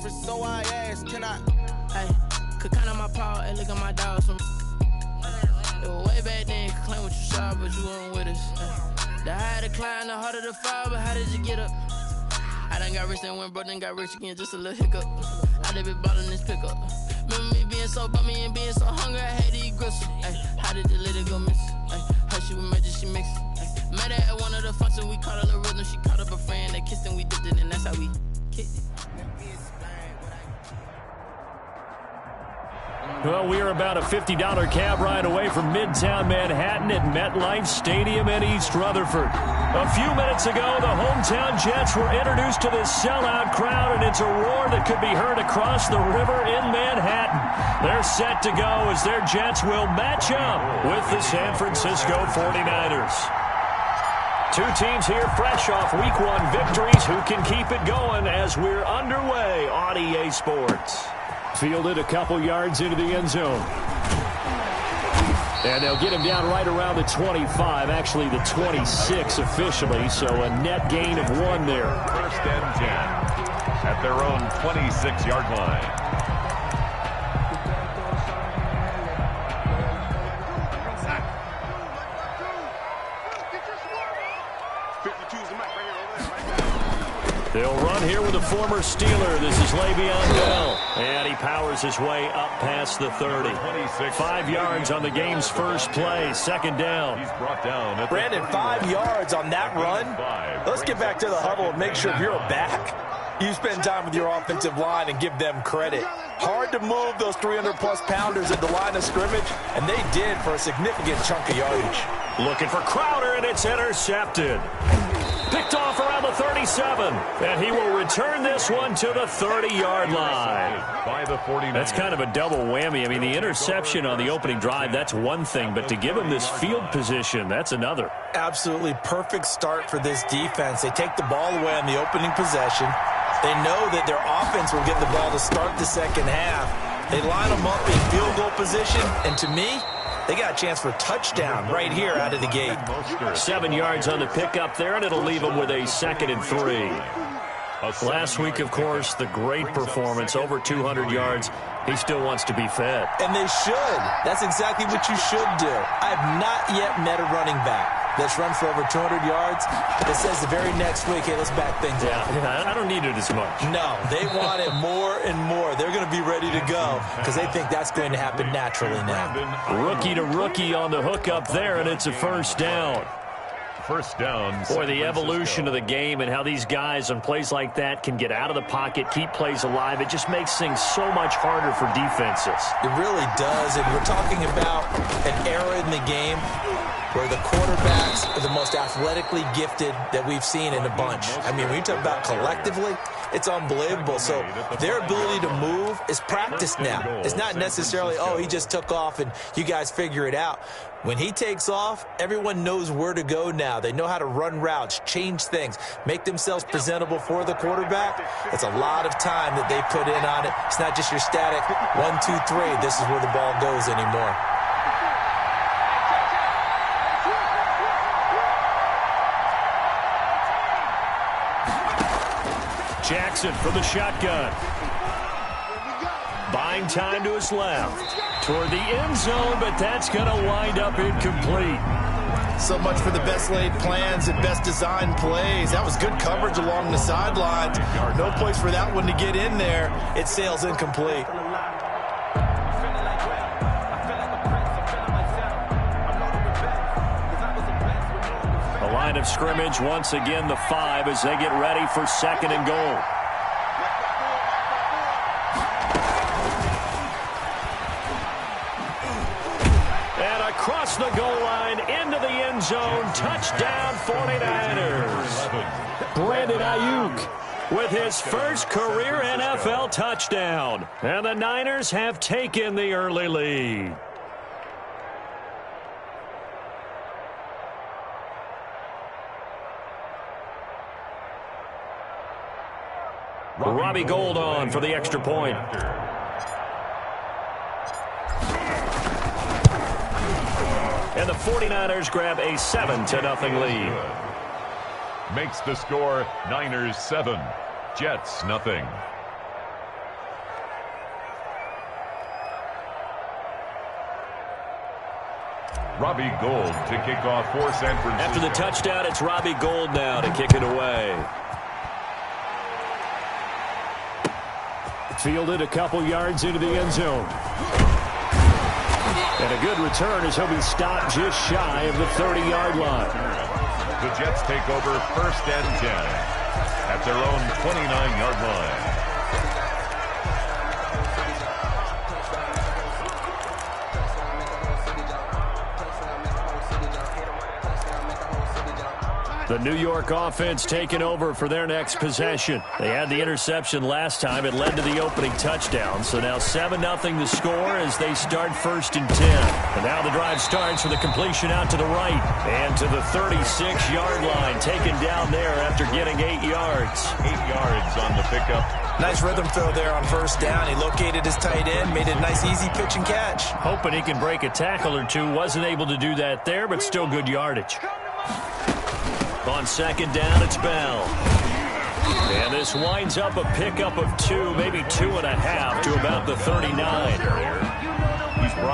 different, so I asked, can I? Hey, could count on my power, hey, look at my dogs from. It was way back then, could claim what you saw, but you weren't with us. The higher the climb, the harder the fall, but how did you get up? I done got rich, then went broke, then got rich again, just a little hiccup. I done been bought in this pickup. Remember me being so bummy and being so hungry, I had to eat gristle. Ay, how did the little go miss? Ay, her she was magic, she mixed. Ay, met her at one of the functions, we caught a little rhythm, she caught up a friend, they kissed and we dipped it, and that's how we kicked it. Well, we are about a $50 cab ride away from Midtown Manhattan at MetLife Stadium in East Rutherford. A few minutes ago, the hometown Jets were introduced to this sellout crowd, and it's a roar that could be heard across the river in Manhattan. They're set to go as their Jets will match up with the San Francisco 49ers. Two teams here fresh off Week 1 victories who can keep it going as we're underway on EA Sports. Fielded a couple yards into the end zone. And they'll get him down right around the 25, actually the 26 officially, so a net gain of 1 there. First and 10 at their own 26-yard line. They'll run here with a former Steeler. This is Le'Veon Bell. And he powers his way up past the 30. 5 yards on the game's first play. Second down. He's brought down. Brandon, 5 yards on that run. Let's get back to the huddle and make sure if you're a back, you spend time with your offensive line and give them credit. Hard to move those 300-plus pounders at the line of scrimmage, and they did for a significant chunk of yardage. Looking for Crowder, and it's intercepted. Picked off around the 37, and he will return this one to the 30-yard line. By the 49. That's kind of a double whammy. I mean, the interception on the opening drive, that's one thing, but to give him this field position, that's another. Absolutely perfect start for this defense. They take the ball away on the opening possession. They know that their offense will get the ball to start the second half. They line them up in field goal position, and to me, they got a chance for a touchdown right here out of the gate. 7 yards on the pickup there, and it'll leave them with a 2nd and 3. Last week, of course, the great performance, over 200 yards. He still wants to be fed. And they should. That's exactly what you should do. I have not yet met a running back that's run for over 200 yards that says the very next week, hey, let's back things up. Yeah, I don't need it as much. No, they want it more and more. They're going to be ready to go because they think that's going to happen naturally now. Rookie to rookie on the hook up there, and it's a first down. First down. Boy, the evolution of the game and how these guys on plays like that can get out of the pocket, keep plays alive, it just makes things so much harder for defenses. It really does, and we're talking about an era in the game where the quarterbacks are the most athletically gifted that we've seen in a bunch. I mean, when you talk about collectively, it's unbelievable. So their ability to move is practiced now. It's not necessarily, oh, he just took off and you guys figure it out. When he takes off, everyone knows where to go now. They know how to run routes, change things, make themselves presentable for the quarterback. It's a lot of time that they put in on it. It's not just your static 1, 2, 3, this is where the ball goes anymore. Jackson from the shotgun. Buying time to his left. Toward the end zone, but that's going to wind up incomplete. So much for the best laid plans and best designed plays. That was good coverage along the sidelines. No place for that one to get in there. It sails incomplete. A line of scrimmage, once again the 5 as they get ready for 2nd and goal. Across the goal line, into the end zone, touchdown 49ers. Brandon Ayuk with his first career NFL touchdown. And the Niners have taken the early lead. Robbie Gould on for the extra point. And the 49ers grab a 7-0 lead. Makes the score Niners 7, Jets 0. Robbie Gould to kick off for San Francisco. After the touchdown, it's Robbie Gould now to kick it away. Fielded a couple yards into the end zone. And a good return as he'll be stopped just shy of the 30-yard line. The Jets take over 1st and 10 at their own 29-yard line. The New York offense taking over for their next possession. They had the interception last time. It led to the opening touchdown. So now 7-0 the score as they start 1st and 10. And now the drive starts with a completion out to the right. And to the 36-yard line, taken down there after getting 8 yards. 8 yards on the pickup. Nice rhythm throw there on 1st down. He located his tight end, made it a nice easy pitch and catch. Hoping he can break a tackle or two. Wasn't able to do that there, but still good yardage. On 2nd down, it's Bell. And this winds up a pickup of 2, maybe 2.5 to about the 39.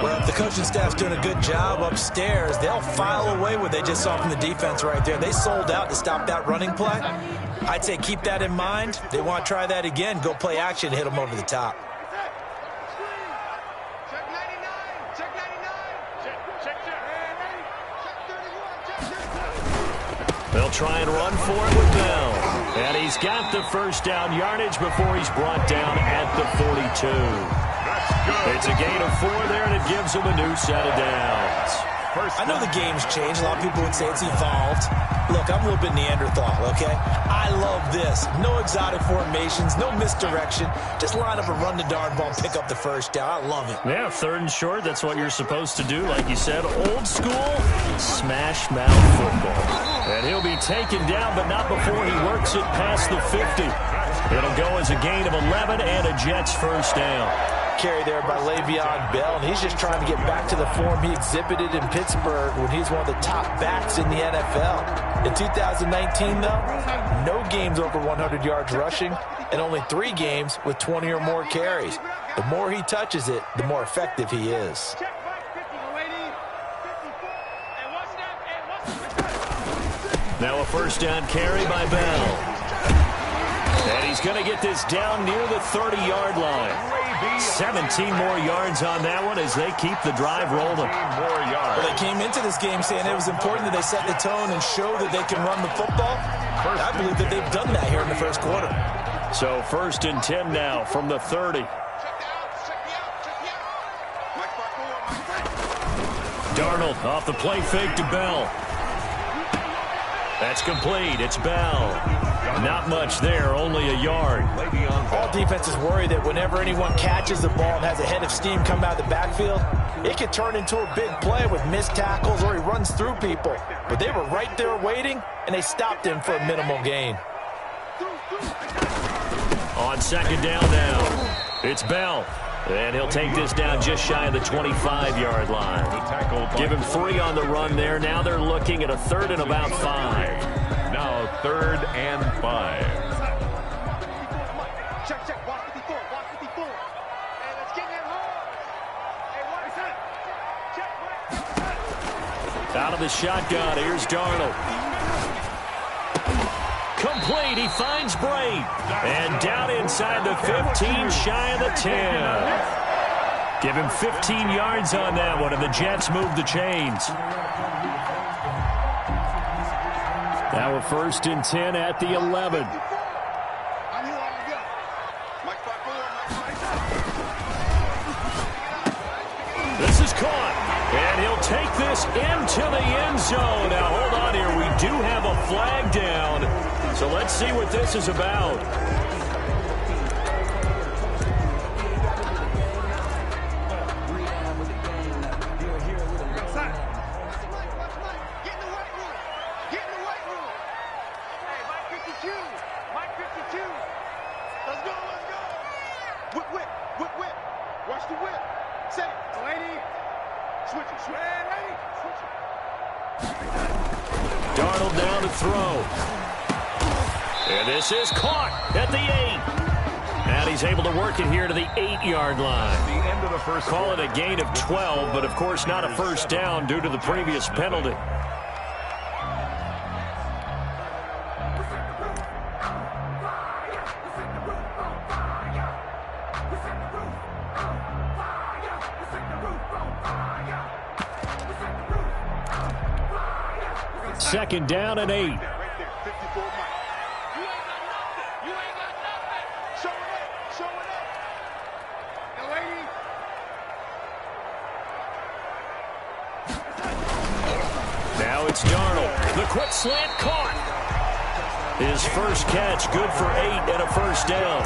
Well, the coaching staff's doing a good job upstairs. They'll file away what they just saw from the defense right there. They sold out to stop that running play. I'd say keep that in mind. They want to try that again. Go play action, hit them over the top. They'll try and run for it with Bell. And he's got the 1st down yardage before he's brought down at the 42. It's a gain of 4 there, and it gives him a new set of downs. I know the game's changed. A lot of people would say it's evolved. Look, I'm a little bit Neanderthal, okay? I love this. No exotic formations, no misdirection. Just line up and run the darn ball and pick up the 1st down. I love it. Yeah, 3rd and short, that's what you're supposed to do. Like you said, old school, smash mouth football. And he'll be taken down, but not before he works it past the 50. It'll go as a gain of 11 and a Jets 1st down. Carry there by Le'Veon Bell, and he's just trying to get back to the form he exhibited in Pittsburgh when he was one of the top backs in the NFL. In 2019, though, no games over 100 yards rushing and only 3 games with 20 or more carries. The more he touches it, the more effective he is. Now a 1st down carry by Bell. And he's going to get this down near the 30-yard line. 17 more yards on that one as they keep the drive rolling. Well, they came into this game saying it was important that they set the tone and show that they can run the football. I believe that they've done that here in the 1st quarter. So 1st and 10 now from the 30. Darnold off the play fake to Bell. That's complete. It's Bell. Not much there, only a yard. All defenses worry that whenever anyone catches the ball and has a head of steam come out of the backfield, it could turn into a big play with missed tackles or he runs through people. But they were right there waiting, and they stopped him for a minimal gain. On 2nd down now, it's Bell. And he'll take this down just shy of the 25-yard line. Give him 3 on the run there. Now they're looking at a 3rd and about 5. Now 3rd and 5. Check. Watch 54. Watch 54. Hey, let's get him home. Hey, what is that? Check. Out of the shotgun, here's Darnold. Complete, he finds Bray. And down inside the 15, shy of the 10. Give him 15 yards on that one, and the Jets move the chains. Now a 1st and 10 at the 11. This is caught, and he'll take this into the end zone. Now, hold on here. We do have a flag down, so let's see what this is about. Darnold down to throw. And this is caught at the 8. And he's able to work it here to the 8-yard line. The end of the first. Call it a gain of 12, but of course not a first down due to the previous penalty. Second down and 8. Now it's Darnold. The quick slant caught. His first catch, good for 8 and a first down.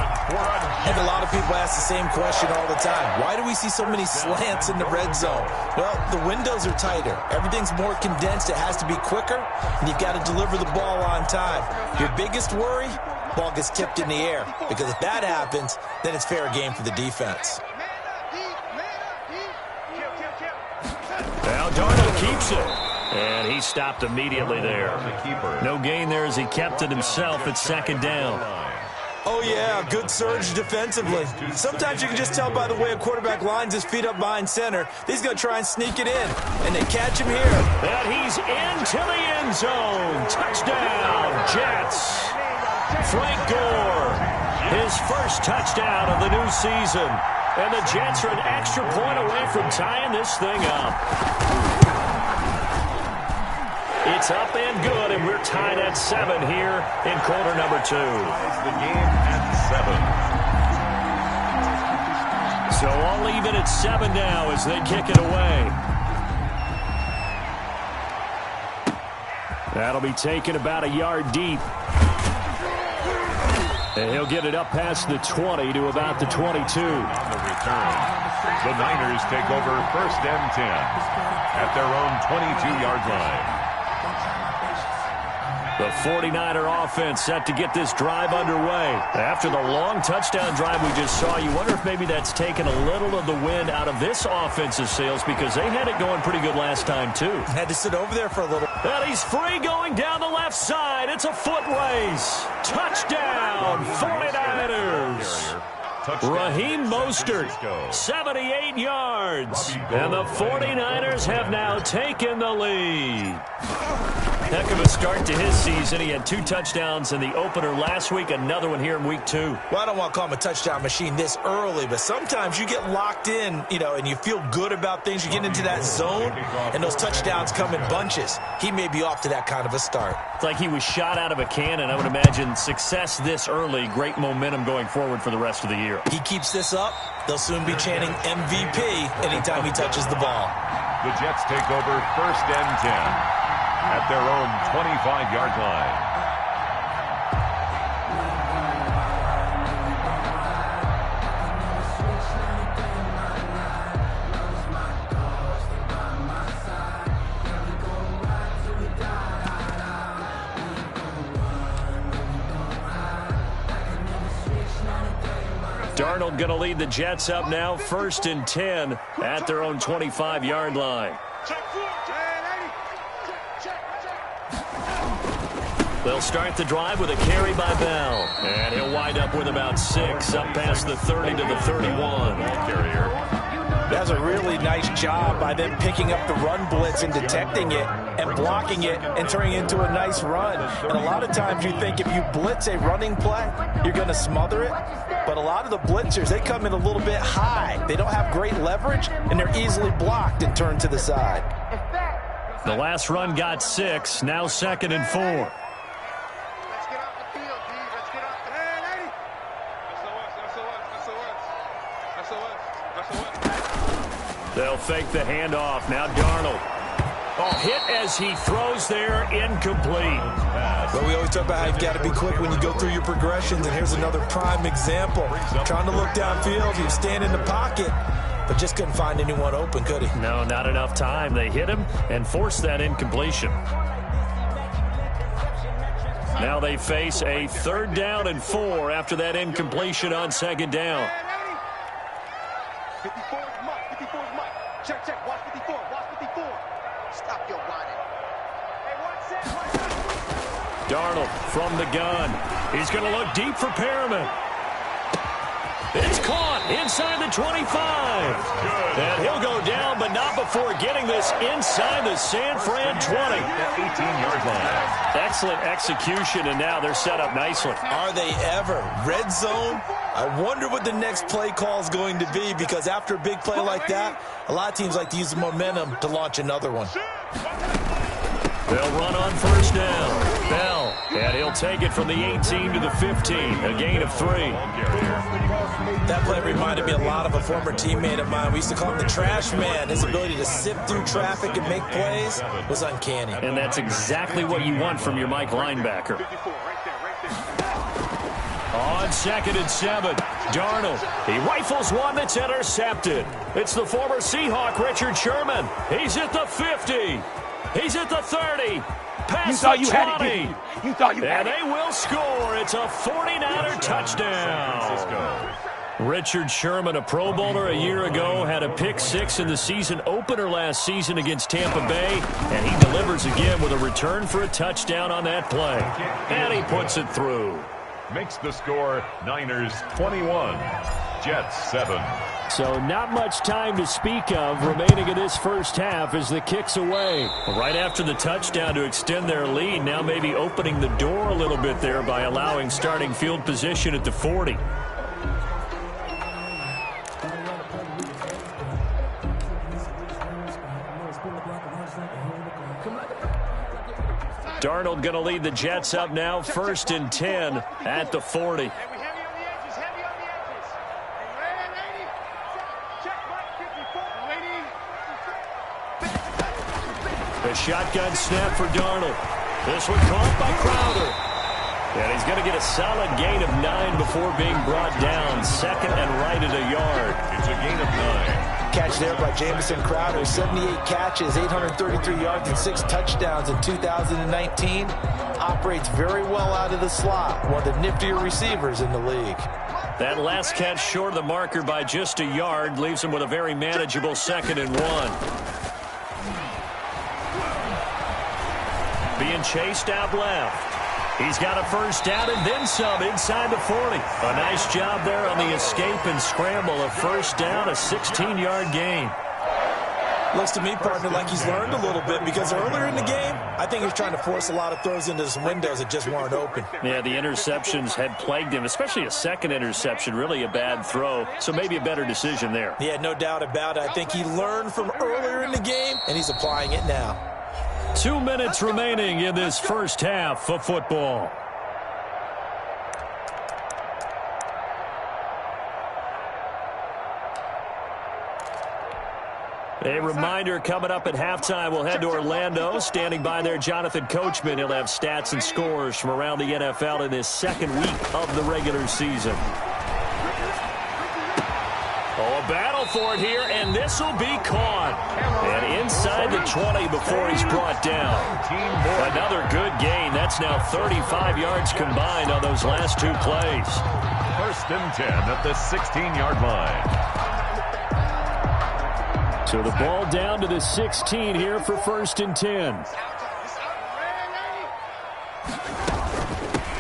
And a lot of people ask the same question all the time. Why do we see so many slants in the red zone? Well, the windows are tighter. Everything's more condensed. It has to be quicker, and you've got to deliver the ball on time. Your biggest worry, ball gets tipped in the air. Because if that happens, then it's fair game for the defense. Now Darnold keeps it. And he stopped immediately there. No gain there as he kept it himself at second down. Oh, yeah, good surge defensively. Sometimes you can just tell by the way a quarterback lines his feet up behind center. He's going to try and sneak it in, and they catch him here. And he's into the end zone. Touchdown, Jets. Frank Gore, his first touchdown of the new season. And the Jets are an extra point away from tying this thing up. It's up and good, and we're tied at 7 here in quarter number 2. The game at 7. So all even at 7 now as they kick it away. That'll be taken about a yard deep. And he'll get it up past the 20 to about the 22. On the return, the Niners take over first and 10 at their own 22-yard line. The 49er offense set to get this drive underway. After the long touchdown drive we just saw, you wonder if maybe that's taken a little of the wind out of this offensive sails because they had it going pretty good last time, too. Had to sit over there for a little. And he's free going down the left side. It's a foot race. Touchdown, 49ers. Raheem Mostert, 78 yards. And the 49ers have now taken the lead. Heck of a start to his season. He had 2 touchdowns in the opener last week, another one here in week 2. Well, I don't want to call him a touchdown machine this early, but sometimes you get locked in, and you feel good about things. You get into that zone, and those touchdowns come in bunches. He may be off to that kind of a start. It's like he was shot out of a cannon. I would imagine success this early, great momentum going forward for the rest of the year. He keeps this up, they'll soon be chanting MVP anytime he touches the ball. The Jets take over first and 10 at their own 25-yard line. Darnold going to lead the Jets up now, first and 10 at their own 25-yard line. They'll start the drive with a carry by Bell. And he'll wind up with about 6, up past the 30 to the 31. Carrier. That's a really nice job by them picking up the run blitz and detecting it and blocking it and turning it into a nice run. And a lot of times you think if you blitz a running play, you're going to smother it. But a lot of the blitzers, they come in a little bit high. They don't have great leverage, and they're easily blocked and turned to the side. The last run got 6, now 2nd and 4. They'll fake the handoff. Now Darnold. Oh, hit as he throws there, incomplete. But we always talk about how you've got to be quick when you go through your progressions, and here's another prime example. Trying to look downfield, he was standing in the pocket, but just couldn't find anyone open, could he? No, not enough time. They hit him and forced that incompletion. Now they face a 3rd down and 4 after that incompletion on 2nd down. 54 is Mike. 54 is Mike. Check, check. Watch 54. Watch 54. Stop your whining. Hey, watch it. Darnold from the gun. He's going to look deep for Perriman. It's caught inside the 25. And he'll go down, but not before getting this inside the San Fran 20. 18-yard line. Excellent execution, and now they're set up nicely. Are they ever? Red zone? I wonder what the next play call is going to be, because after a big play like that, a lot of teams like to use the momentum to launch another one. They'll run on first down. Bell, and he'll take it from the 18 to the 15, a gain of 3. That play reminded me a lot of a former teammate of mine. We used to call him the trash man. His ability to sift through traffic and make plays was uncanny. And that's exactly what you want from your Mike linebacker. On 2nd and 7, Darnold. He rifles one that's intercepted. It's the former Seahawk, Richard Sherman. He's at the 50. He's at the 30. Past the 20. You thought you And had it. they will score. It's a 49er touchdown. Richard Sherman, a Pro Bowler a year ago, had a pick 6 in the season opener last season against Tampa Bay, and he delivers again with a return for a touchdown on that play. And he puts it through. Makes the score Niners 21, Jets 7. So not much time to speak of remaining in this first half as the kick's away. Right after the touchdown to extend their lead, now maybe opening the door a little bit there by allowing starting field position at the 40. Darnold going to lead the Jets up now, 1st and 10 at the 40. The shotgun snap for Darnold. This one caught by Crowder. And he's going to get a solid gain of 9 before being brought down. 2nd and right at a yard. It's a gain of 9. Catch there by Jamison Crowder. 78 catches, 833 yards, and 6 touchdowns in 2019. Operates very well out of the slot. One of the niftier receivers in the league. That last catch short of the marker by just a yard leaves him with a very manageable 2nd and 1. Being chased out left. He's got a first down and then some inside the 40. A nice job there on the escape and scramble. A first down, a 16-yard gain. Looks to me, partner, like he's learned a little bit, because earlier in the game, I think he was trying to force a lot of throws into some windows that just weren't open. Yeah, the interceptions had plagued him, especially a second interception, really a bad throw. So maybe a better decision there. Yeah, no doubt about it. I think he learned from earlier in the game, and he's applying it now. 2 minutes remaining in this first half of football. A reminder, coming up at halftime, we'll head to Orlando. Standing by there, Jonathan Coachman. He'll have stats and scores from around the NFL in this second week of the regular season. Oh, a battle for it here, and this will be caught. And inside the 20 before he's brought down. Another good gain. That's now 35 yards combined on those last 2 plays. 1st and 10 at the 16-yard line. So the ball down to the 16 here for 1st and 10.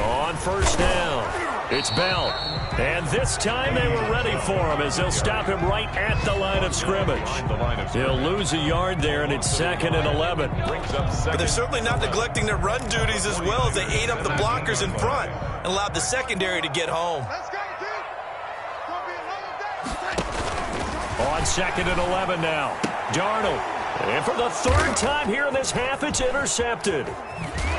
On first down, it's Bell. And this time they were ready for him as they'll stop him right at the line of scrimmage. He'll lose a yard there, and it's 2nd and 11. But they're certainly not neglecting their run duties as well, as they ate up the blockers in front and allowed the secondary to get home. On 2nd and 11 now, Darnold. And for the 3rd time here in this half, it's intercepted.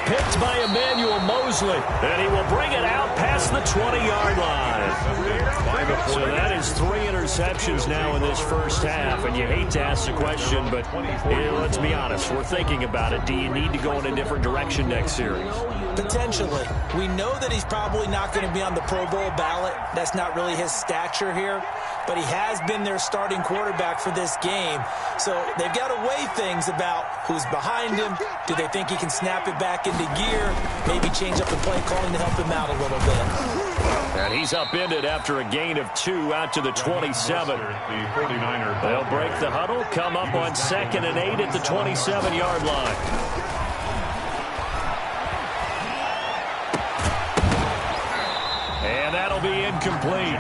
Picked by Emmanuel Mosley, and he will bring it out past the 20-yard line. So that is 3 interceptions now in this first half, and you hate to ask the question, but let's be honest, we're thinking about it. Do you need to go in a different direction next series? Potentially. We know that he's probably not going to be on the Pro Bowl ballot. That's not really his stature here, but he has been their starting quarterback for this game. So they've got to weigh things about who's behind him. Do they think he can snap it back into gear? Maybe change up the play calling to help him out a little bit. And he's upended after a gain of 2 out to the 27. They'll break the huddle, come up on 2nd and 8 at the 27-yard line. And that'll will be incomplete.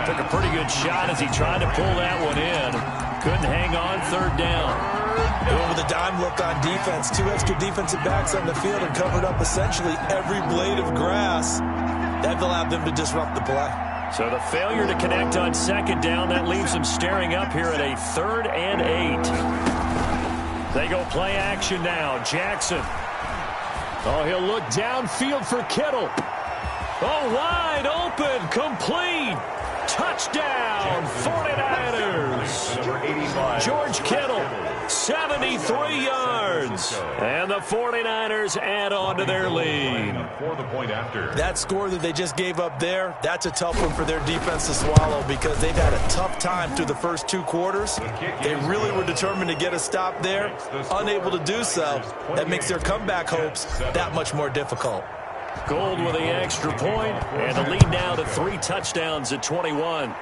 Took a pretty good shot as he tried to pull that one in. Couldn't hang on third down. Going with a dime look on defense. 2 extra defensive backs on the field and covered up essentially every blade of grass. That allowed them to disrupt the play. So the failure to connect on second down, that leaves them staring up here at a 3rd and 8. They go play action now. Jackson. Oh, he'll look downfield for Kittle. Oh, wide open, complete. Touchdown, 49ers. George Kittle, 73 yards. And the 49ers add on to their lead. That score that they just gave up there, that's a tough one for their defense to swallow because they've had a tough time through the first 2 quarters. They really were determined to get a stop there, unable to do so. That makes their comeback hopes that much more difficult. Gold with the extra point, and the lead now to 3 touchdowns at 21.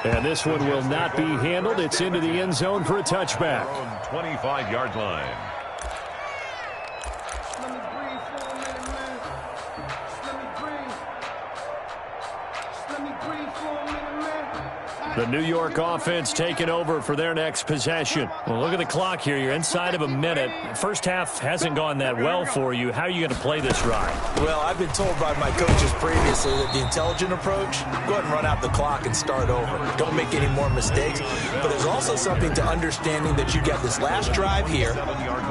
And this one will not be handled. It's into the end zone for a touchback. 25-yard line. The New York offense taking over for their next possession. Well, look at the clock here. You're inside of a minute. First half hasn't gone that well for you. How are you going to play this ride? Well, I've been told by my coaches previously that the intelligent approach, go ahead and run out the clock and start over. Don't make any more mistakes. But there's also something to understanding that you get this last drive here.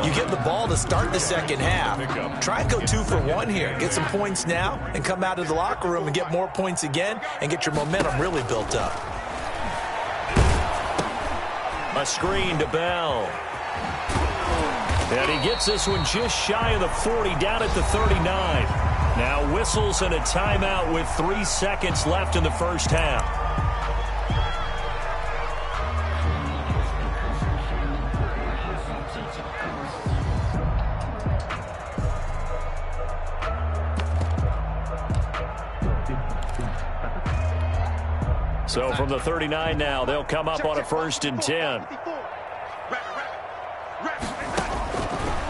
You get the ball to start the second half. Try and go 2 for 1 here. Get some points now and come out of the locker room and get more points again and get your momentum really built up. A screen to Bell. And he gets this one just shy of the 40, down at the 39. Now whistles and a timeout with 3 seconds left in the first half. So from the 39 now, they'll come up on a 1st and 10.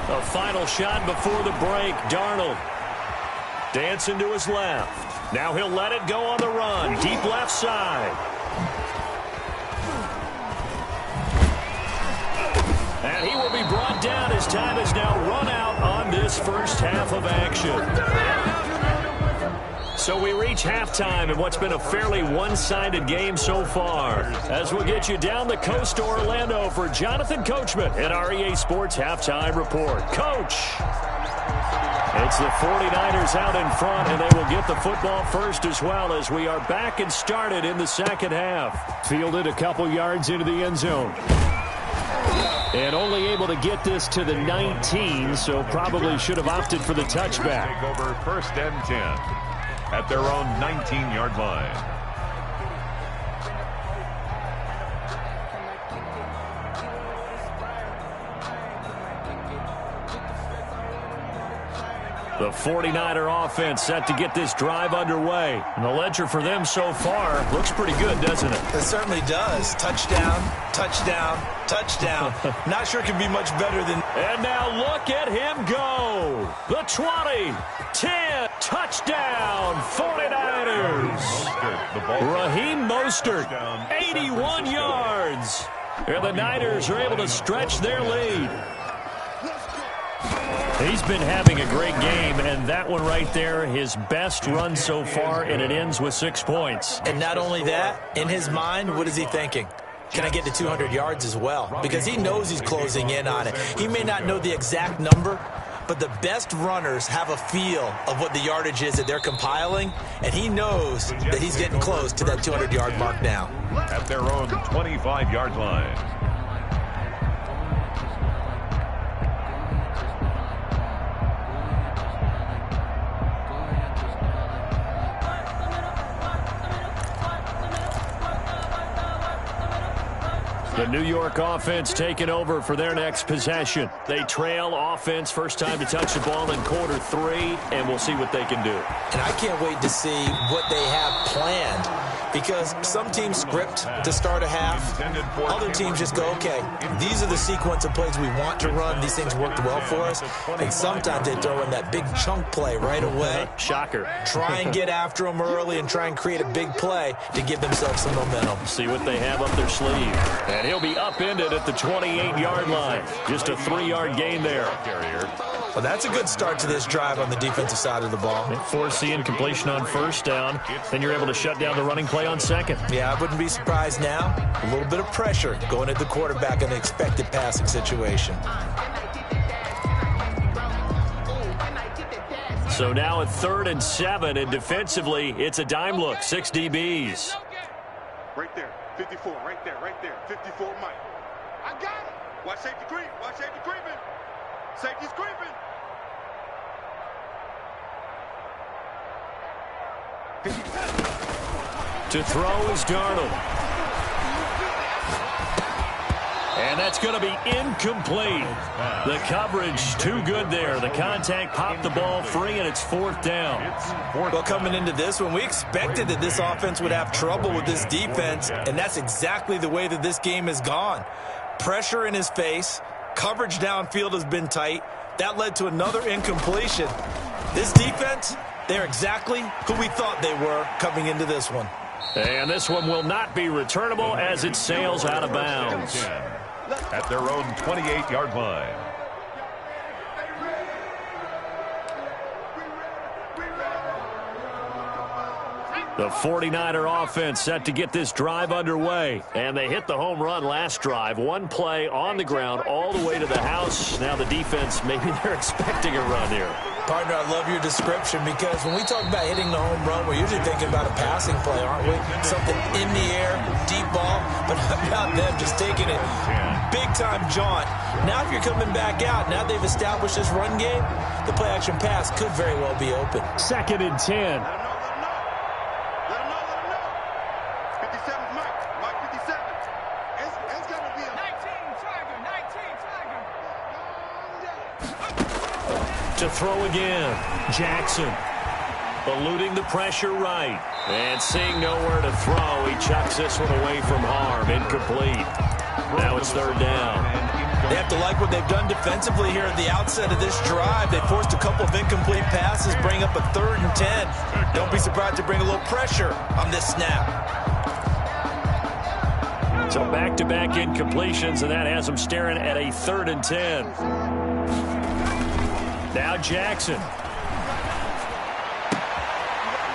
A final shot before the break. Darnold dancing to his left. Now he'll let it go on the run. Deep left side. And he will be brought down as time has now run out on this first half of action. So we reach halftime in what's been a fairly one-sided game so far. As we'll get you down the coast to Orlando for Jonathan Coachman in our EA Sports Halftime Report. Coach! It's the 49ers out in front, and they will get the football first as well as we are back and started in the second half. Fielded a couple yards into the end zone. And only able to get this to the 19, so probably should have opted for the touchback. Take over 1st and 10. At their own 19-yard line. The 49er offense set to get this drive underway. And the ledger for them so far looks pretty good, doesn't it? It certainly does. Touchdown, touchdown, touchdown. Not sure it can be much better than... And now look at him go. The 20, 10, touchdown, 49ers. Raheem Mostert, 81 yards. And the Niners are able to stretch their lead. He's been having a great game, and that one right there, his best run so far, and it ends with 6 points. And not only that, in his mind, what is he thinking? Can I get to 200 yards as well? Because he knows he's closing in on it. He may not know the exact number, but the best runners have a feel of what the yardage is that they're compiling, and he knows that he's getting close to that 200-yard mark now. At their own 25-yard line. The New York offense taking over for their next possession. They trail offense, first time to touch the ball in quarter 3, and we'll see what they can do. And I can't wait to see what they have planned because some teams script to start a half. Other teams just go, okay, these are the sequence of plays we want to run. These things worked well for us. And sometimes they throw in that big chunk play right away. Shocker. Try and get after them early and try and create a big play to give themselves some momentum. See what they have up their sleeve. And he'll be upended at the 28-yard line. Just a 3-yard gain there. Well, that's a good start to this drive on the defensive side of the ball. Force the incompletion on first down. Then you're able to shut down the running play on second. Yeah, I wouldn't be surprised now. A little bit of pressure going at the quarterback in an expected passing situation. So now at 3rd and 7, and defensively, it's a dime look. 6 DBs. Right there, 54, right there, 54, Mike. I got it. Watch safety creep, watch safety creeping. Safety's creeping. To throw is Darnold. And that's going to be incomplete. The coverage too good there. The contact popped the ball free, and it's 4th down. Well, coming into this one, we expected that this offense would have trouble with this defense, and that's exactly the way that this game has gone. Pressure in his face. Coverage downfield has been tight. That led to another incompletion. This defense, they're exactly who we thought they were coming into this one. And this one will not be returnable as it sails out of bounds. At their own 28-yard line. The 49er offense set to get this drive underway. And they hit the home run last drive. One play on the ground all the way to the house. Now the defense, maybe they're expecting a run here. Partner, I love your description because when we talk about hitting the home run, we're usually thinking about a passing play, aren't we? Something in the air, deep ball, but how about them just taking it big-time jaunt. Now if you're coming back out, now they've established this run game, the play-action pass could very well be open. 2nd and 10. To throw again. Jackson eluding the pressure right. And seeing nowhere to throw, he chucks this one away from harm. Incomplete. Now it's 3rd down. They have to like what they've done defensively here at the outset of this drive. They forced a couple of incomplete passes, bring up a 3rd and 10. Don't be surprised to bring a little pressure on this snap. So back-to-back incompletions, and that has them staring at a 3rd and 10. Now Jackson.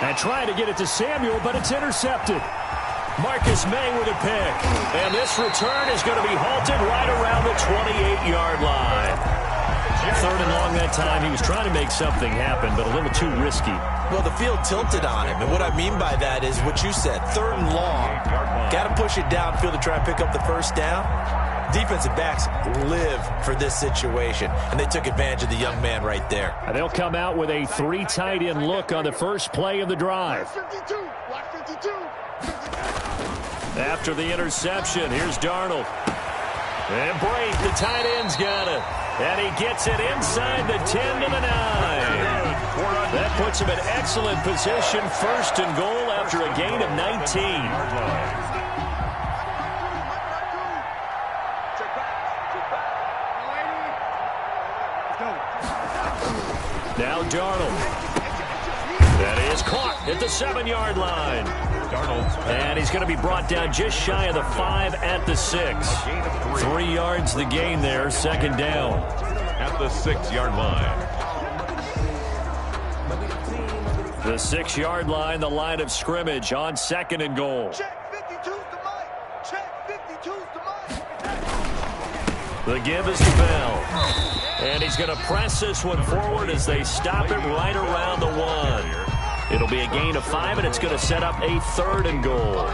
And trying to get it to Samuel, but it's intercepted. Marcus May with a pick. And this return is going to be halted right around the 28-yard line. 3rd and long that time. He was trying to make something happen, but a little too risky. Well, the field tilted on him, and what I mean by that is what you said. 3rd and long. Got to push it downfield to try and pick up the first down. Defensive backs live for this situation, and they took advantage of the young man right there. And they'll come out with a 3 tight end look on the first play of the drive. 52, watch 52. After the interception, here's Darnold. And Brake, the tight end's got it. And he gets it inside the 10 to the 9. That puts him in excellent position, 1st and goal after a gain of 19. Now Darnold. That is caught at the 7-yard line. Darnold. And he's going to be brought down just shy of the 5 at the 6. 3 yards the gain there, 2nd down. At the 6-yard line. The 6-yard line, the line of scrimmage on 2nd and goal. Check 52's to Mike. Check 52's to Mike. The give is to Bell. And he's going to press this one forward as they stop it right around the 1. It'll be a gain of 5, and it's going to set up a 3rd and goal.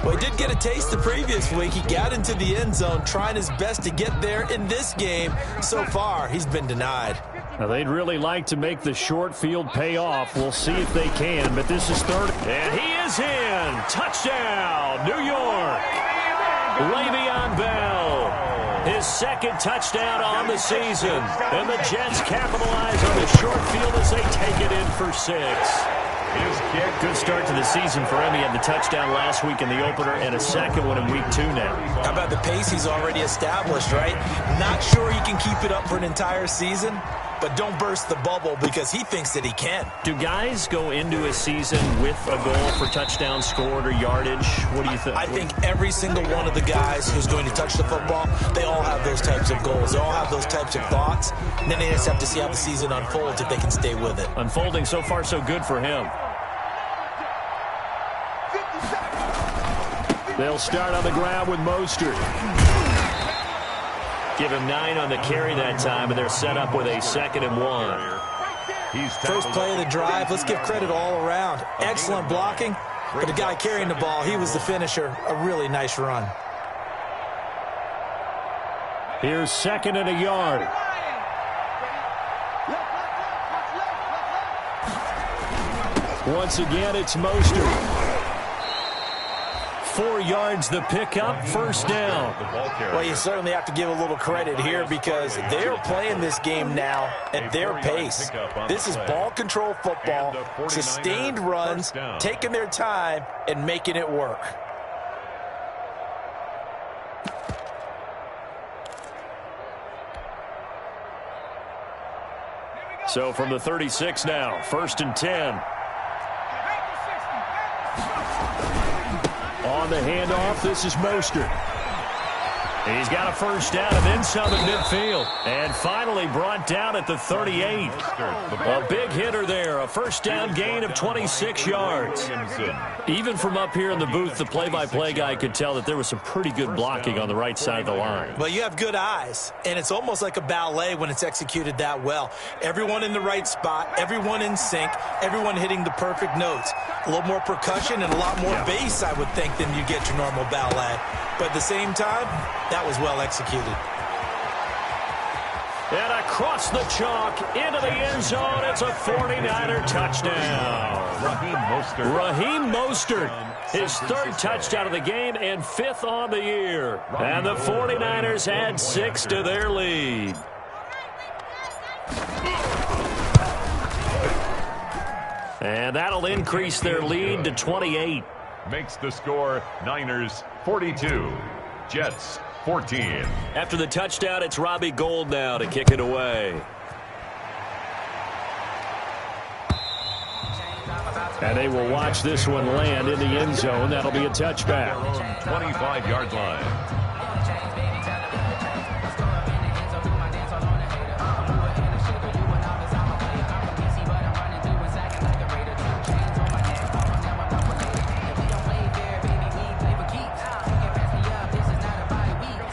Well, he did get a taste the previous week. He got into the end zone, trying his best to get there in this game. So far, he's been denied. Now, they'd really like to make the short field pay off. We'll see if they can, but this is 3rd. And he is in. Touchdown, New York. Le'Veon Bell. His 2nd touchdown on the season. And the Jets capitalize on the short field as they take it in for 6. His kick. Good start to the season for him. He had the touchdown last week in the opener and a second one in week 2 now. How about the pace he's already established, right? Not sure he can keep it up for an entire season, but don't burst the bubble because he thinks that he can. Do guys go into a season with a goal for touchdown scored or yardage? What do you think? I think every single one of the guys who's going to touch the football, they all have those types of goals. They all have those types of thoughts. And then they just have to see how the season unfolds if they can stay with it. Unfolding so far so good for him. They'll start on the ground with Mostert. Give him 9 on the carry that time, and they're set up with a 2nd and 1. First play of the drive, let's give credit all around. Excellent blocking, but the guy carrying the ball, he was the finisher. A really nice run. Here's 2nd and a yard. Once again, it's Mostert. 4 yards the pickup, first down. Well, you certainly have to give a little credit here because they're playing this game now at their pace. This is ball control football, sustained runs, taking their time and making it work. So from the 36 now, 1st and 10. On the handoff, this is Mostert. He's got a first down and then some at midfield. And finally brought down at the 38. A big hitter there, a first down gain of 26 yards. Even from up here in the booth, the play-by-play guy could tell that there was some pretty good blocking on the right side of the line. Well, you have good eyes, and it's almost like a ballet when it's executed that well. Everyone in the right spot, everyone in sync, everyone hitting the perfect notes. A little more percussion and a lot more bass, I would think, than you get your normal ballet. But at the same time, that was well executed. And across the chalk, into the end zone, it's a 49er touchdown. Raheem Mostert, his 3rd touchdown of the game and 5th on the year. And the 49ers add 6 to their lead. And that'll increase their lead to 28. Makes the score Niners 42, Jets 14. After the touchdown, it's Robbie Gould now to kick it away. And they will watch this one land in the end zone. That'll be a touchback. 25-yard line.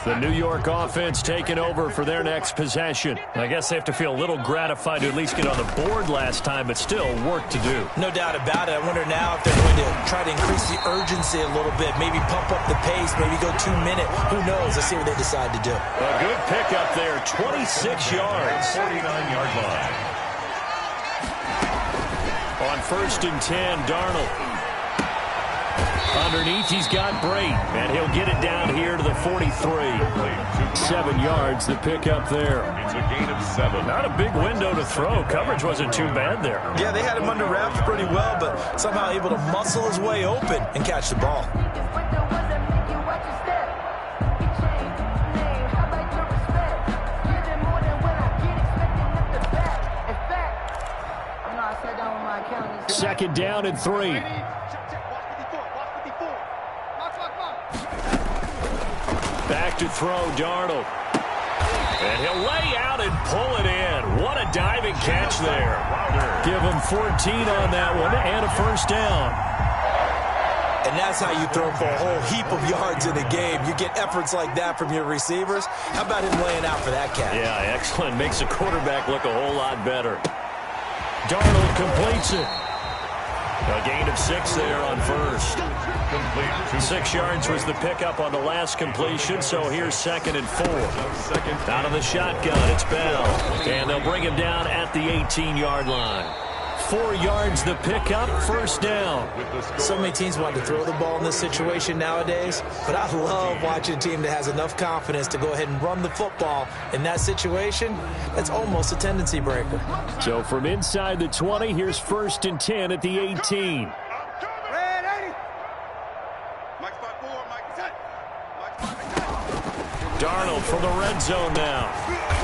The New York offense taking over for their next possession. I guess they have to feel a little gratified to at least get on the board last time, but still work to do. No doubt about it. I wonder now if they're going to try to increase the urgency a little bit, maybe pump up the pace, maybe go 2-minute. Who knows? Let's see what they decide to do. A good pickup there, 26 yards. 49-yard line. On 1st and 10, Darnold. Underneath, he's got Brate, and he'll get it down here to the 43. 7 yards, the pickup there. It's a gain of 7. Not a big window to throw. Coverage wasn't too bad there. Yeah, they had him under wraps pretty well, but somehow able to muscle his way open and catch the ball. Second down and 3. Back to throw, Darnold. And he'll lay out and pull it in. What a diving catch there. Give him 14 on that one and a first down. And that's how you throw for a whole heap of yards in a game. You get efforts like that from your receivers. How about him laying out for that catch? Yeah, excellent. Makes the quarterback look a whole lot better. Darnold completes it. A gain of 6 there on first. 6 yards was the pickup on the last completion, so here's 2nd and 4. Out of the shotgun, it's Bell. And they'll bring him down at the 18-yard line. 4 yards the pickup, first down. So many teams want to throw the ball in this situation nowadays, but I love watching a team that has enough confidence to go ahead and run the football. In that situation, that's almost a tendency breaker. So from inside the 20, here's 1st and 10 at the 18. Darnold from the red zone now.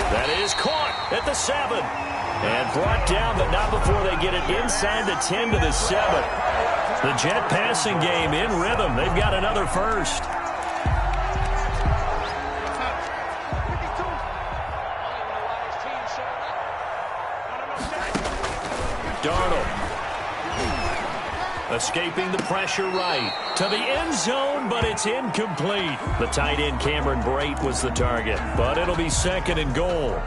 That is caught at the 7. And brought down, but not before they get it inside the 10 to the 7. The Jet passing game in rhythm. They've got another first. Darnold. Escaping the pressure right to the end zone, but it's incomplete. The tight end Cameron Brate was the target, but it'll be 2nd and goal.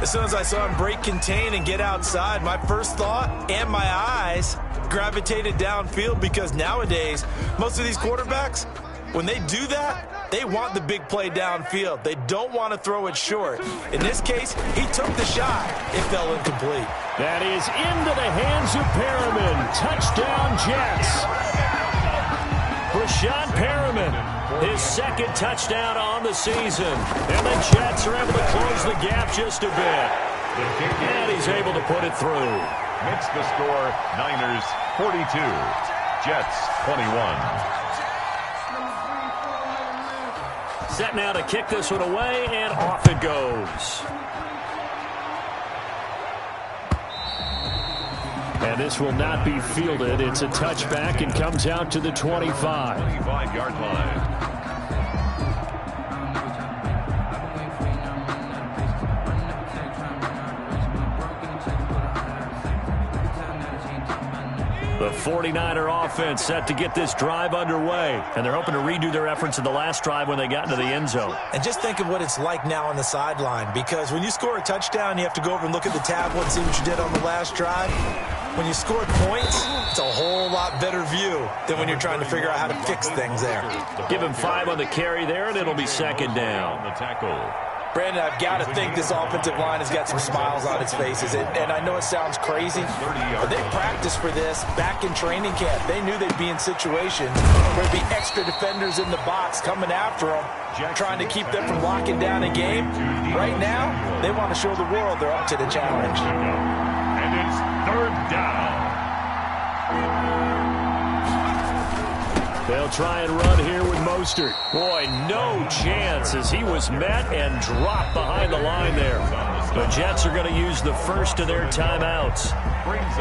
As soon as I saw him break contain and get outside, my first thought and my eyes gravitated downfield, because nowadays, most of these quarterbacks, when they do that, they want the big play downfield. They don't want to throw it short. In this case, he took the shot. It fell incomplete. That is into the hands of Perriman. Touchdown, Jets. Brashad Perriman, his 2nd touchdown on the season. And the Jets are able to close the gap just a bit. And he's able to put it through. Makes the score Niners 42, Jets 21. Set now to kick this one away, and off it goes. And this will not be fielded. It's a touchback and comes out to the 25. 25-yard line. The 49er offense set to get this drive underway, and they're hoping to redo their efforts in the last drive when they got into the end zone. And just think of what it's like now on the sideline, because when you score a touchdown, you have to go over and look at the tablet and see what you did on the last drive. When you scored points, it's a whole lot better view than when you're trying to figure out how to fix things there. Give him 5 on the carry there, and it'll be 2nd down. The tackle. Brandon, I've got to think this offensive line has got some smiles on its faces. And I know it sounds crazy, but they practiced for this back in training camp. They knew they'd be in situations where there'd be extra defenders in the box coming after them, trying to keep them from locking down a game. Right now, they want to show the world they're up to the challenge. And it's 3rd down. They'll try and run here with Mostert. Boy, no chance as he was met and dropped behind the line there. The Jets are going to use the first of their timeouts.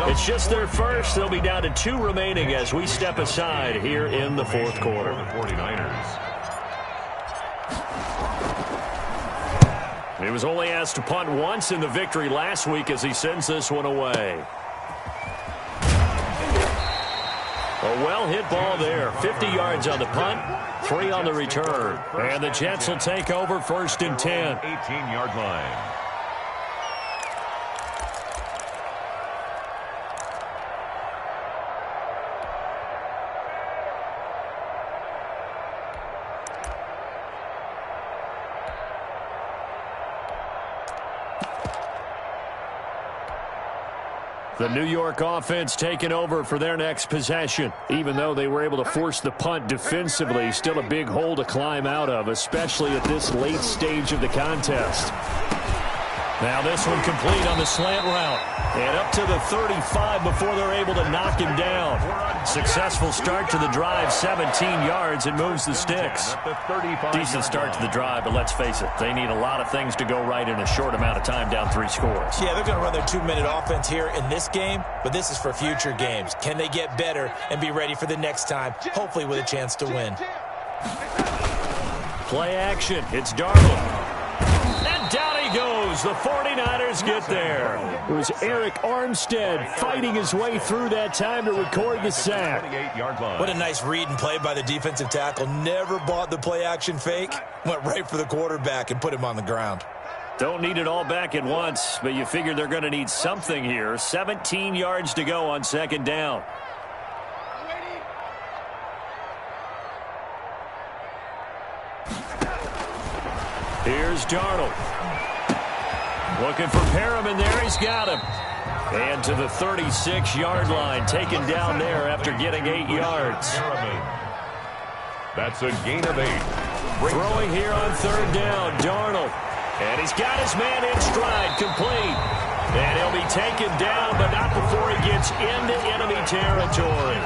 It's just their first. They'll be down to 2 remaining as we step aside here in the 4th quarter. The 49ers. He was only asked to punt once in the victory last week as he sends this one away. A well-hit ball there. 50 yards on the punt, 3 on the return. And the Jets will take over 1st and 10. 18-yard line. The New York offense taking over for their next possession. Even though they were able to force the punt defensively, still a big hole to climb out of, especially at this late stage of the contest. Now this one complete on the slant route. And up to the 35 before they're able to knock him down. Successful start to the drive, 17 yards, and moves the sticks. Decent start to the drive, but let's face it, they need a lot of things to go right in a short amount of time, down 3 scores. Yeah, they're going to run their 2-minute offense here in this game, but this is for future games. Can they get better and be ready for the next time, hopefully with a chance to win? Play action. It's Darnold. And down he goes. The 49ers get there. It was Eric Armstead fighting his way through that time to record the sack. What a nice read and play by the defensive tackle. Never bought the play action fake. Went right for the quarterback and put him on the ground. Don't need it all back at once, but you figure they're going to need something here. 17 yards to go on 2nd down. Here's Darnold. Looking for Perriman there. He's got him. And to the 36-yard line, taken down there after getting 8 yards. That's a gain of 8. Throwing here on third down, Darnold. And he's got his man in stride, complete. And he'll be taken down, but not before he gets into enemy territory.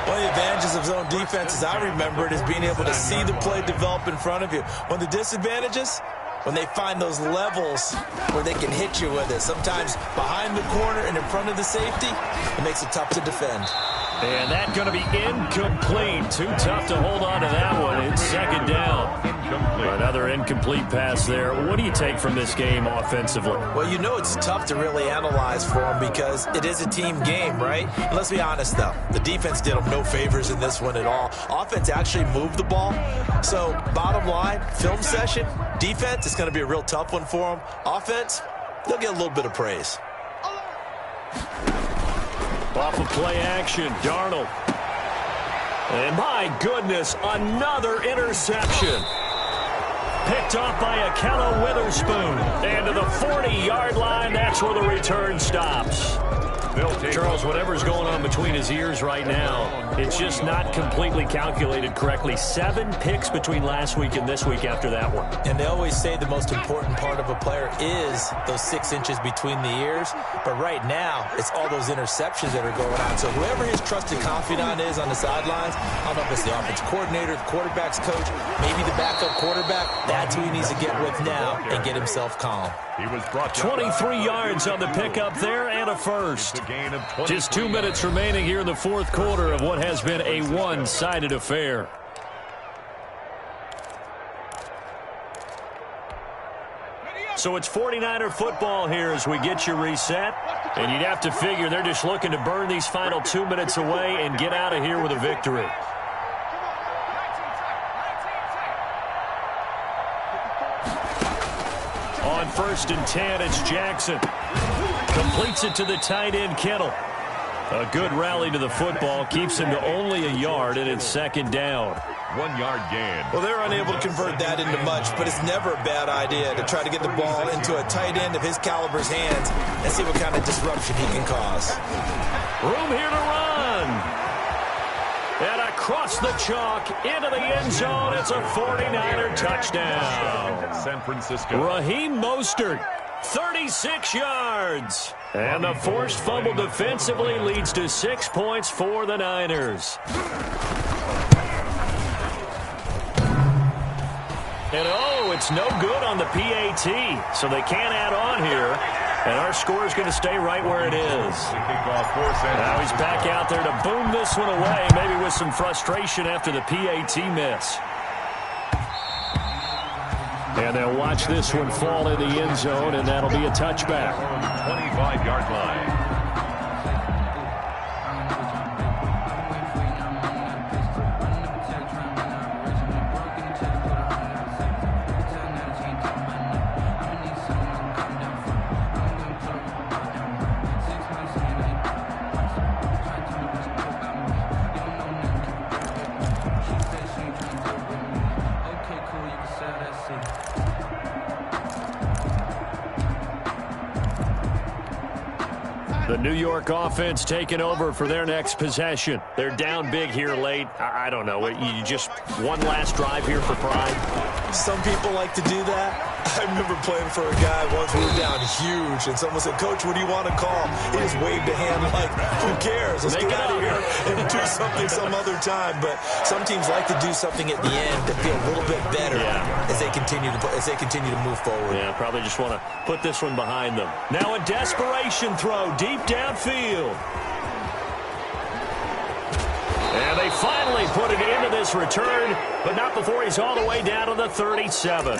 One of the advantages of zone defense, as I remember it, is being able to see the play develop in front of you. One of the disadvantages, when they find those levels where they can hit you with it. Sometimes behind the corner and in front of the safety, it makes it tough to defend. And that's going to be incomplete. Too tough to hold on to that one. It's second down. Another incomplete pass there. What do you take from this game offensively? Well, you know it's tough to really analyze for them because it is a team game, right? And let's be honest, though. The defense did them no favors in this one at all. Offense actually moved the ball. So, bottom line, film session, defense, it's going to be a real tough one for them. Offense, they'll get a little bit of praise. Off of play action, Darnold. And my goodness, another interception. Picked off by Akello Witherspoon. And to the 40-yard line, that's where the return stops. Charles, whatever's going on between his ears right now, it's just not completely calculated correctly. 7 picks between last week and this week after that one. And they always say the most important part of a player is those 6 inches between the ears. But right now, it's all those interceptions that are going on. So whoever his trusted confidant is on the sidelines, I don't know if it's the offensive coordinator, the quarterback's coach, maybe the backup quarterback, that's who he needs to get with now and get himself calm. He was brought 23 yards on the pickup there and a first. Just 2 minutes remaining here in the fourth quarter of what has been a one-sided affair. So it's 49er football here as we get you reset. And you'd have to figure they're just looking to burn these final 2 minutes away and get out of here with a victory. On 1st and 10, it's Jackson. Completes it to the tight end, Kittle. A good rally to the football. Keeps him to only a yard, and it's second down. 1-yard gain. Well, they're unable to convert that into much, but it's never a bad idea to try to get the ball into a tight end of his caliber's hands and see what kind of disruption he can cause. Room here to run. And across the chalk into the end zone. It's a 49er touchdown. San Francisco. Raheem Mostert, 36 yards. And the forced fumble defensively leads to 6 points for the Niners. And oh, it's no good on the PAT. So they can't add on here. And our score is going to stay right where it is. Now he's back out there to boom this one away, maybe with some frustration after the PAT miss. And they'll watch this one fall in the end zone, and that'll be a touchback. 25-yard line. The New York offense taking over for their next possession. They're down big here late. I don't know. You just one last drive here for pride. Some people like to do that. I remember playing for a guy once. We were down huge, and someone said, "Coach, what do you want to call?" He just waved a hand like, "Who cares? Let's get out of here and do something some other time." But some teams like to do something at the end to feel a little bit better as they continue to move forward. Yeah, probably just want to put this one behind them. Now a desperation throw deep downfield. And they finally put it into this return, but not before he's all the way down to the 37.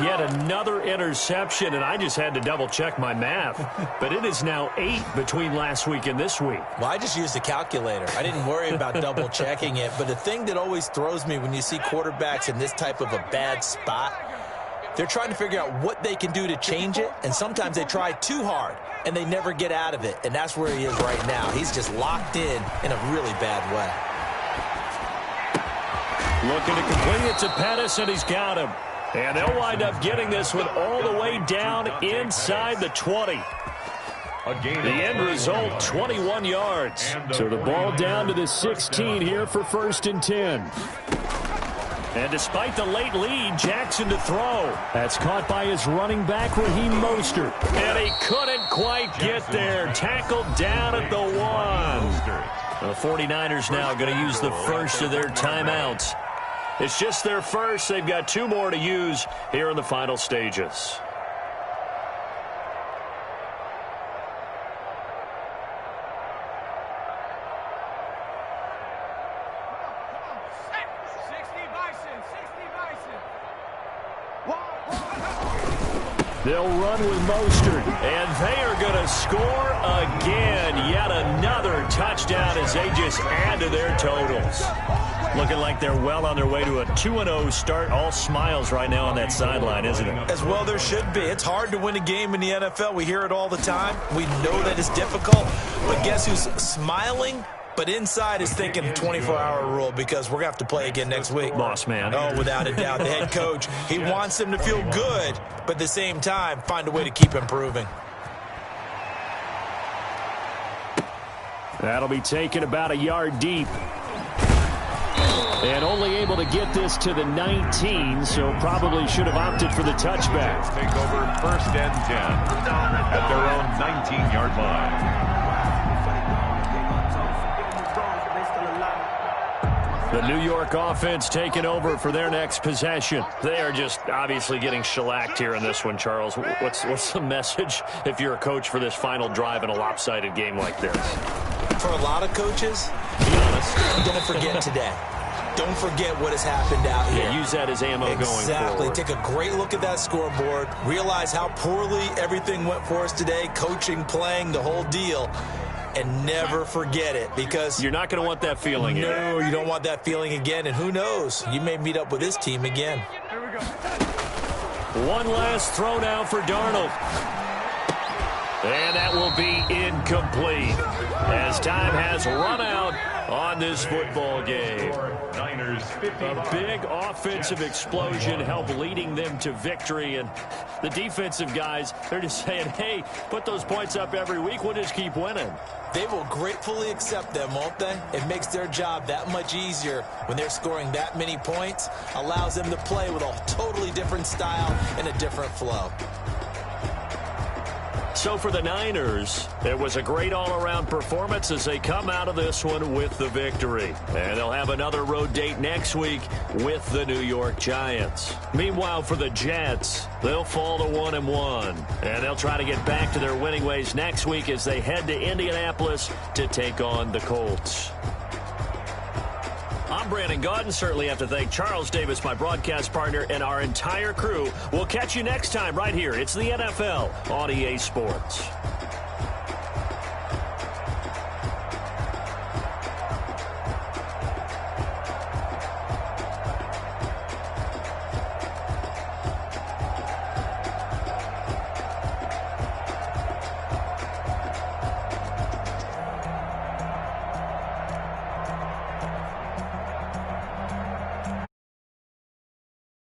Yet another interception, and I just had to double-check my math. But it is now 8 between last week and this week. Well, I just used a calculator. I didn't worry about double-checking it. But the thing that always throws me when you see quarterbacks in this type of a bad spot, they're trying to figure out what they can do to change it, and sometimes they try too hard, and they never get out of it. And that's where he is right now. He's just locked in a really bad way. Looking to complete it to Pettis, and he's got him. And they'll wind up getting this one all the way down inside the 20. The end result, 21 yards. So the ball down to the 16 here for 1st and 10. And despite the late lead, Jackson to throw. That's caught by his running back, Raheem Mostert. And he couldn't quite get there. Tackled down at the 1. The 49ers now going to use the first of their timeouts. It's just their first. They've got 2 more to use here in the final stages. They'll run with Mostert, and they are going to score again. Yet another touchdown as they just add to their totals. Looking like they're well on their way to a 2-0 start. All smiles right now on that sideline, isn't it? As well there should be. It's hard to win a game in the NFL. We hear it all the time. We know that it's difficult. But guess who's smiling? But inside is thinking 24-hour rule because we're going to have to play again next week. Boss man. Oh, without a doubt. The head coach, he wants them to feel good, but at the same time, find a way to keep improving. That'll be taken about a yard deep. And only able to get this to the 19, so probably should have opted for the touchback. Take over 1st and 10 at their own 19-yard line. The New York offense taking over for their next possession. They are just obviously getting shellacked here in this one, Charles. What's the message if you're a coach for this final drive in a lopsided game like this? For a lot of coaches, be honest, don't forget today. Don't forget what has happened out here. Yeah, use that as ammo going forward. Exactly. Take a great look at that scoreboard. Realize how poorly everything went for us today. Coaching, playing, the whole deal. And never forget it, because you're not going to want that feeling again. No, you don't want that feeling again. And who knows? You may meet up with this team again. One last throw now for Darnold. And that will be incomplete as time has run out on this football game. A big offensive explosion helped leading them to victory, and the defensive guys, they're just saying, hey, put those points up every week, we'll just keep winning. They will gratefully accept them, won't they? It makes their job that much easier when they're scoring that many points, allows them to play with a totally different style and a different flow. So for the Niners, it was a great all-around performance as they come out of this one with the victory. And they'll have another road date next week with the New York Giants. Meanwhile, for the Jets, they'll fall to 1-1. And they'll try to get back to their winning ways next week as they head to Indianapolis to take on the Colts. I'm Brandon Gaudin. Certainly have to thank Charles Davis, my broadcast partner, and our entire crew. We'll catch you next time right here. It's the NFL on EA Sports.